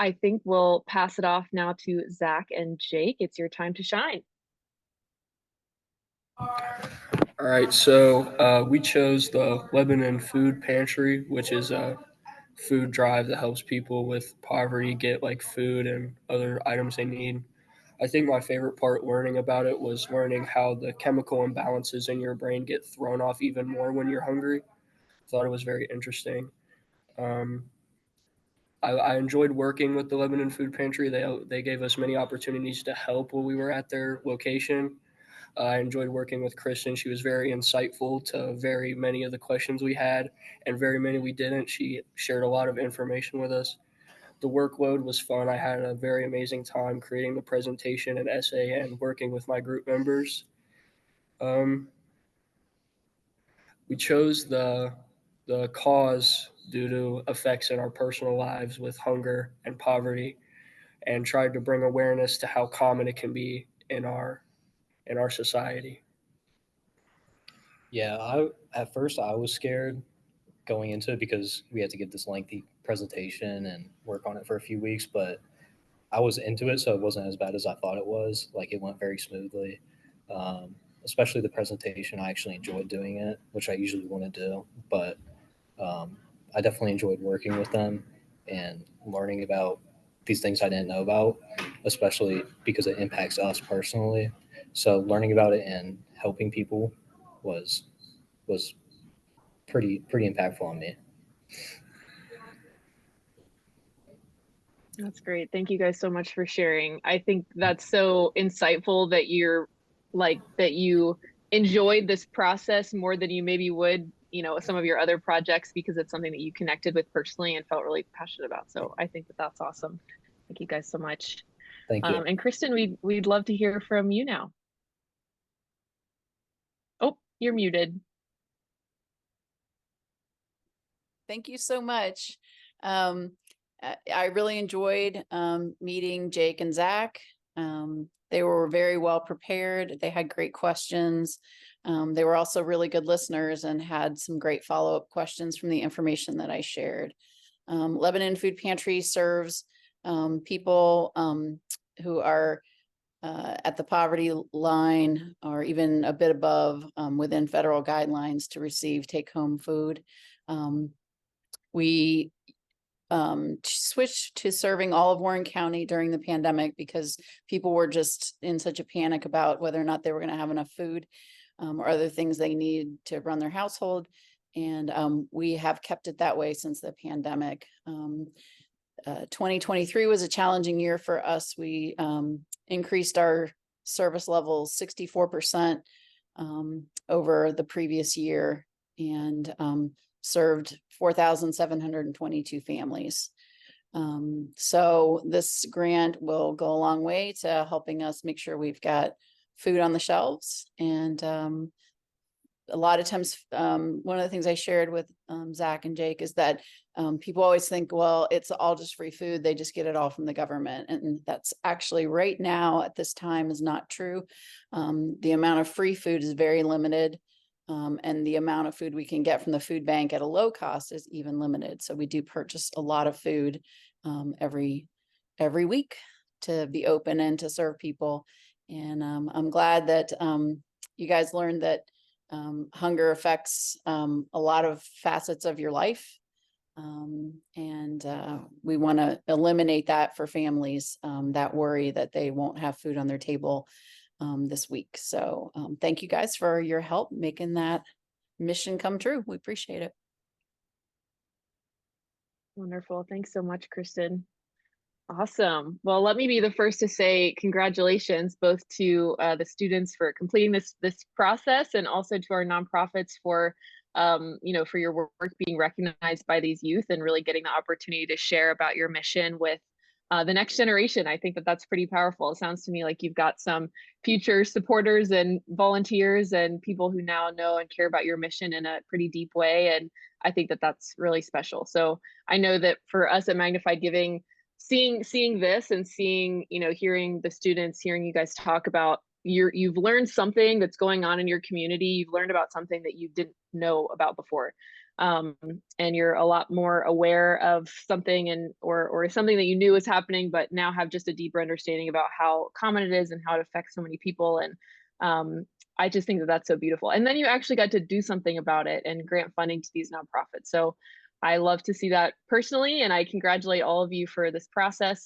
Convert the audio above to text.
I think we'll pass it off now to Zach and Jake. It's your time to shine. All right, so we chose the Lebanon Food Pantry, which is a food drive that helps people with poverty get like food and other items they need. I think my favorite part learning about it was learning how the chemical imbalances in your brain get thrown off even more when you're hungry. Thought it was very interesting. Um, I enjoyed working with the Lebanon Food Pantry. They gave us many opportunities to help while we were at their location. I enjoyed working with Kristen. She was very insightful to very many of the questions we had, and very many we didn't. She shared a lot of information with us. The workload was fun. I had a very amazing time creating the presentation and essay and working with my group members. Um, we chose the cause due to effects in our personal lives with hunger and poverty, and tried to bring awareness to how common it can be in our society. Yeah, I at first I was scared going into it because we had to give this lengthy presentation and work on it for a few weeks, but I was into it, so it wasn't as bad as I thought it was. Like it went very smoothly. Especially the presentation, I actually enjoyed doing it, which I usually want to do, but um, I definitely enjoyed working with them and learning about these things I didn't know about, especially because it impacts us personally. So learning about it and helping people was was pretty impactful on me. That's great. Thank you guys so much for sharing. I think that's so insightful that you're that you enjoyed this process more than you maybe would, some of your other projects because it's something that you connected with personally and felt really passionate about. So I think that that's awesome. Thank you guys so much. Thank you. And Kristen, we'd love to hear from you now. Oh, you're muted. Thank you so much. I really enjoyed meeting Jake and Zach. They were very well prepared. They had great questions. They were also really good listeners and had some great follow-up questions from the information that I shared. Lebanon Food Pantry serves people who are at the poverty line or even a bit above within federal guidelines to receive take-home food. We switched to serving all of Warren County during the pandemic because people were just in such a panic about whether or not they were going to have enough food or other things they need to run their household. And we have kept it that way since the pandemic. 2023 was a challenging year for us. We increased our service levels 64% over the previous year and served 4,722 families. So this grant will go a long way to helping us make sure we've got food on the shelves. And a lot of times, one of the things I shared with Zach and Jake is that people always think, well, it's all just free food. They just get it all from the government. And that's actually right now at this time is not true. The amount of free food is very limited. And the amount of food we can get from the food bank at a low cost is even limited. So we do purchase a lot of food every week to be open and to serve people. And I'm glad that you guys learned that hunger affects a lot of facets of your life. And we want to eliminate that for families, that worry that they won't have food on their table this week. So thank you guys for your help making that mission come true. We appreciate it. Wonderful. Thanks so much, Kristen. Awesome. Well, let me be the first to say congratulations both to the students for completing this process and also to our nonprofits for for your work being recognized by these youth and really getting the opportunity to share about your mission with the next generation. I think that that's pretty powerful. It sounds to me like you've got some future supporters and volunteers and people who now know and care about your mission in a pretty deep way. And I think that that's really special. So I know that for us at Magnified Giving, seeing this and seeing, hearing the students, hearing you guys talk about you've learned something that's going on in your community. You've learned about something that you didn't know about before. and you're a lot more aware of something or something that you knew was happening, but now have just a deeper understanding about how common it is and how it affects so many people. And I just think that that's so beautiful. And then you actually got to do something about it and grant funding to these nonprofits. So I love to see that personally, and I congratulate all of you for this process.